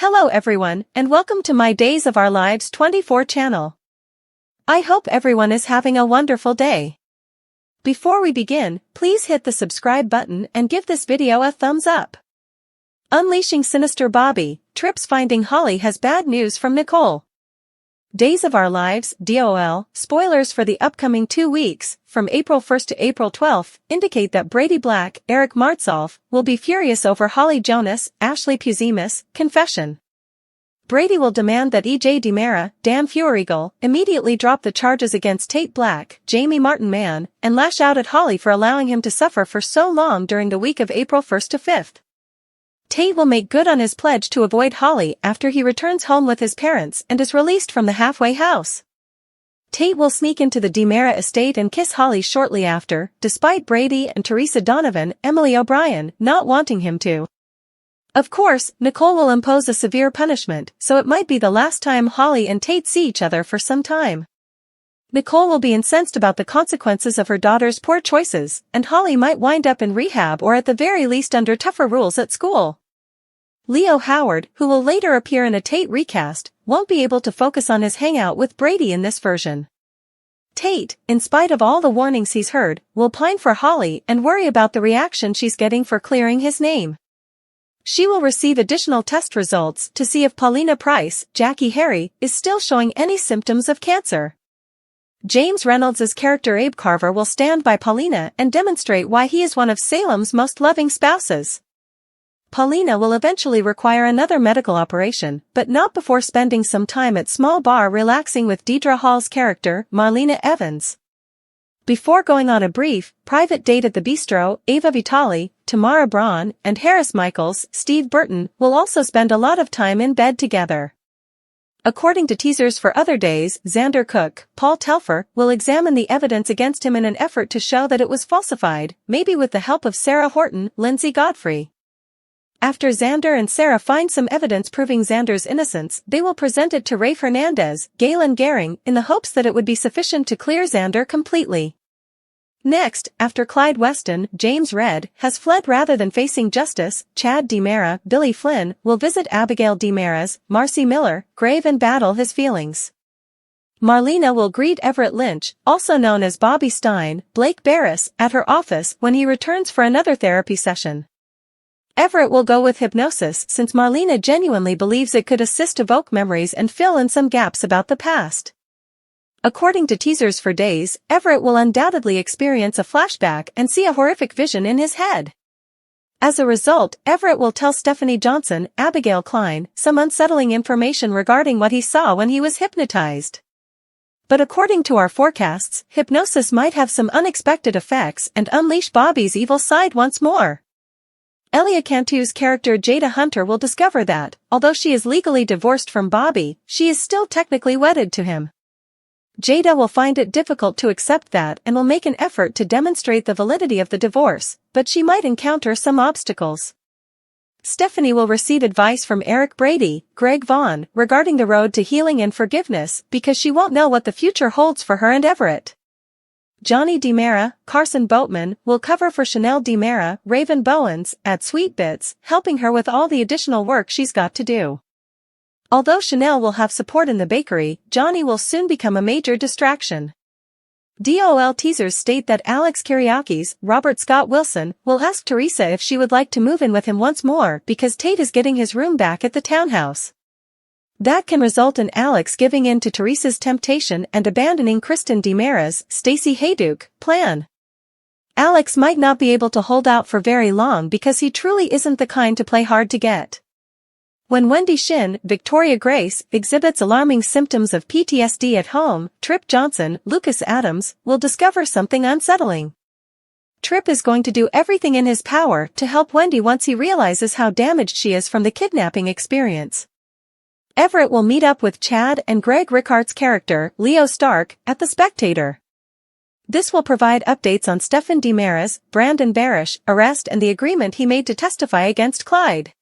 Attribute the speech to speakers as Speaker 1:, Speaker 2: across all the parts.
Speaker 1: Hello everyone, and welcome to my Days of Our Lives 24 channel. I hope everyone is having a wonderful day. Before we begin, please hit the subscribe button and give this video a thumbs up. Unleashing Sinister Bobby, Tripp's finding Holly has bad news from Nicole. Days of Our Lives, DOL, spoilers for the upcoming 2 weeks, from April 1st to April 12th, indicate that Brady Black, Eric Martsolf, will be furious over Holly Jonas, Ashley Puzimis, confession. Brady will demand that E.J. DiMera, Dan Feuerriegel, immediately drop the charges against Tate Black, Jamie Martin Mann, and lash out at Holly for allowing him to suffer for so long during the week of April 1st to 5th. Tate will make good on his pledge to avoid Holly after he returns home with his parents and is released from the halfway house. Tate will sneak into the DiMera estate and kiss Holly shortly after, despite Brady and Teresa Donovan, Emily O'Brien, not wanting him to. Of course, Nicole will impose a severe punishment, so it might be the last time Holly and Tate see each other for some time. Nicole will be incensed about the consequences of her daughter's poor choices, and Holly might wind up in rehab or at the very least under tougher rules at school. Leo Howard, who will later appear in a Tate recast, won't be able to focus on his hangout with Brady in this version. Tate, in spite of all the warnings he's heard, will pine for Holly and worry about the reaction she's getting for clearing his name. She will receive additional test results to see if Paulina Price, Jackie Harry, is still showing any symptoms of cancer. James Reynolds' character Abe Carver will stand by Paulina and demonstrate why he is one of Salem's most loving spouses. Paulina will eventually require another medical operation, but not before spending some time at small bar relaxing with Deidre Hall's character, Marlena Evans. Before going on a brief, private date at the bistro, Ava Vitale, Tamara Braun, and Harris Michaels, Steve Burton, will also spend a lot of time in bed together. According to teasers for other days, Xander Cook, Paul Telfer, will examine the evidence against him in an effort to show that it was falsified, maybe with the help of Sarah Horton, Lindsay Godfrey. After Xander and Sarah find some evidence proving Xander's innocence, they will present it to Rafe Hernandez, Galen Gehring, in the hopes that it would be sufficient to clear Xander completely. Next, after Clyde Weston, James Redd, has fled rather than facing justice, Chad DiMera, Billy Flynn, will visit Abigail DiMera's, Marcy Miller, grave and battle his feelings. Marlena will greet Everett Lynch, also known as Bobby Stein, Blake Barris, at her office when he returns for another therapy session. Everett will go with hypnosis since Marlena genuinely believes it could assist evoke memories and fill in some gaps about the past. According to teasers for days, Everett will undoubtedly experience a flashback and see a horrific vision in his head. As a result, Everett will tell Stephanie Johnson, Abigail Klein, some unsettling information regarding what he saw when he was hypnotized. But according to our forecasts, hypnosis might have some unexpected effects and unleash Bobby's evil side once more. Elia Cantu's character Jada Hunter will discover that, although she is legally divorced from Bobby, she is still technically wedded to him. Jada will find it difficult to accept that and will make an effort to demonstrate the validity of the divorce, but she might encounter some obstacles. Stephanie will receive advice from Eric Brady, Greg Vaughn, regarding the road to healing and forgiveness because she won't know what the future holds for her and Everett. Johnny DiMera, Carson Boatman, will cover for Chanel DiMera, Raven Bowens, at Sweet Bits, helping her with all the additional work she's got to do. Although Chanel will have support in the bakery, Johnny will soon become a major distraction. DOL teasers state that Alex Kyriakis, Robert Scott Wilson, will ask Teresa if she would like to move in with him once more because Tate is getting his room back at the townhouse. That can result in Alex giving in to Teresa's temptation and abandoning Kristen DiMera's, Stacey Hayduke, plan. Alex might not be able to hold out for very long because he truly isn't the kind to play hard to get. When Wendy Shin, Victoria Grace, exhibits alarming symptoms of PTSD at home, Tripp Johnson, Lucas Adams, will discover something unsettling. Tripp is going to do everything in his power to help Wendy once he realizes how damaged she is from the kidnapping experience. Everett will meet up with Chad and Greg Rickard's character, Leo Stark, at The Spectator. This will provide updates on Stephen DiMera's, Brandon Barish, arrest and the agreement he made to testify against Clyde.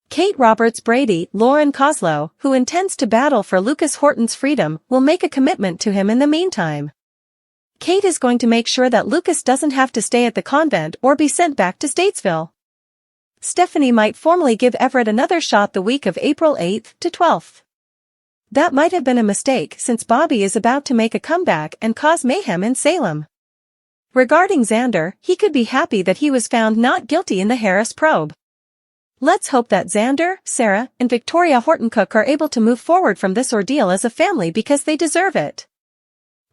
Speaker 1: Kate Roberts Brady, Lauren Koslow, who intends to battle for Lucas Horton's freedom, will make a commitment to him in the meantime. Kate is going to make sure that Lucas doesn't have to stay at the convent or be sent back to Statesville. Stephanie might formally give Everett another shot the week of April 8th to 12th. That might have been a mistake since Bobby is about to make a comeback and cause mayhem in Salem. Regarding Xander, he could be happy that he was found not guilty in the Harris probe. Let's hope that Xander, Sarah, and Victoria Hortoncook are able to move forward from this ordeal as a family because they deserve it.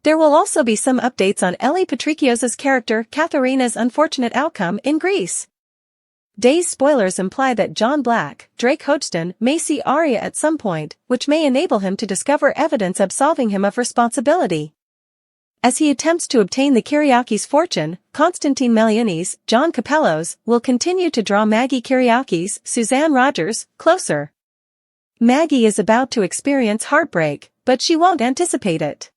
Speaker 1: There will also be some updates on Ellie Patrikios' character Katharina's unfortunate outcome in Greece. Days spoilers imply that John Black, Drake Hodgson, may see Arya at some point, which may enable him to discover evidence absolving him of responsibility. As he attempts to obtain the Kyriakis' fortune, Konstantin Meliunis, John Capellos, will continue to draw Maggie Kyriakis, Suzanne Rogers, closer. Maggie is about to experience heartbreak, but she won't anticipate it.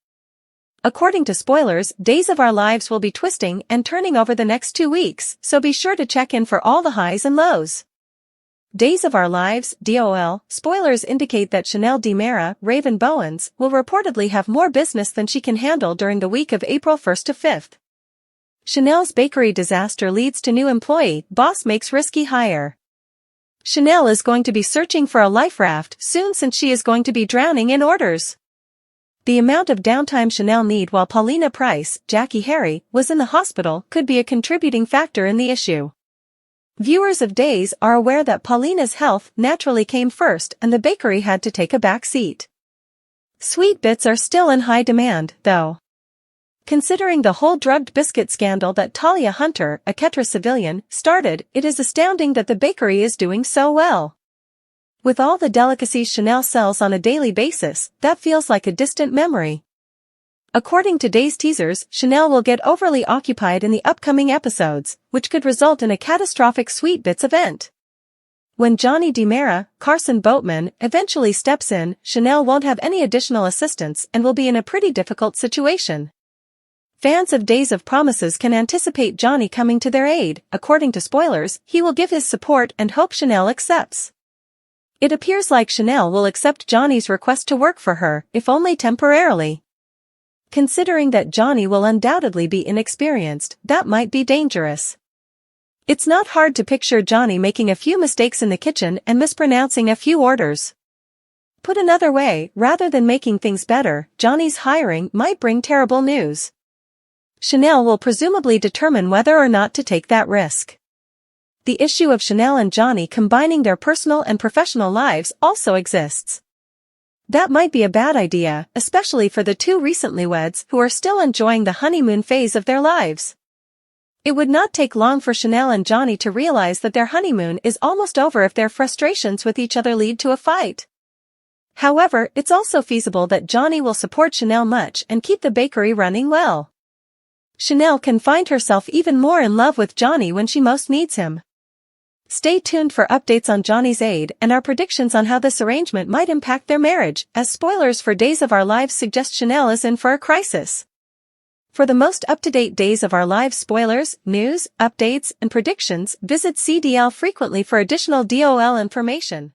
Speaker 1: According to spoilers, Days of Our Lives will be twisting and turning over the next 2 weeks, so be sure to check in for all the highs and lows. Days of Our Lives, DOL, spoilers indicate that Chanel DiMera, Raven Bowens, will reportedly have more business than she can handle during the week of April 1st to 5th. Chanel's bakery disaster leads to new employee, boss makes risky hire. Chanel is going to be searching for a life raft soon since she is going to be drowning in orders. The amount of downtime Chanel need while Paulina Price, Jackie Harry, was in the hospital could be a contributing factor in the issue. Viewers of Days are aware that Paulina's health naturally came first and the bakery had to take a back seat. Sweet bits are still in high demand, though. Considering the whole drugged biscuit scandal that Talia Hunter, a Ketra civilian, started, it is astounding that the bakery is doing so well. With all the delicacies Chanel sells on a daily basis, that feels like a distant memory. According to Days teasers, Chanel will get overly occupied in the upcoming episodes, which could result in a catastrophic Sweet Bits event. When Johnny DiMera, Carson Boatman, eventually steps in, Chanel won't have any additional assistance and will be in a pretty difficult situation. Fans of Days of Promises can anticipate Johnny coming to their aid. According to spoilers, he will give his support and hope Chanel accepts. It appears like Chanel will accept Johnny's request to work for her, if only temporarily. Considering that Johnny will undoubtedly be inexperienced, that might be dangerous. It's not hard to picture Johnny making a few mistakes in the kitchen and mispronouncing a few orders. Put another way, rather than making things better, Johnny's hiring might bring terrible news. Chanel will presumably determine whether or not to take that risk. The issue of Chanel and Johnny combining their personal and professional lives also exists. That might be a bad idea, especially for the two recently weds who are still enjoying the honeymoon phase of their lives. It would not take long for Chanel and Johnny to realize that their honeymoon is almost over if their frustrations with each other lead to a fight. However, it's also feasible that Johnny will support Chanel much and keep the bakery running well. Chanel can find herself even more in love with Johnny when she most needs him. Stay tuned for updates on Johnny's aid and our predictions on how this arrangement might impact their marriage, as spoilers for Days of Our Lives suggest Chanel is in for a crisis. For the most up-to-date Days of Our Lives spoilers, news, updates, and predictions, visit CDL frequently for additional DOL information.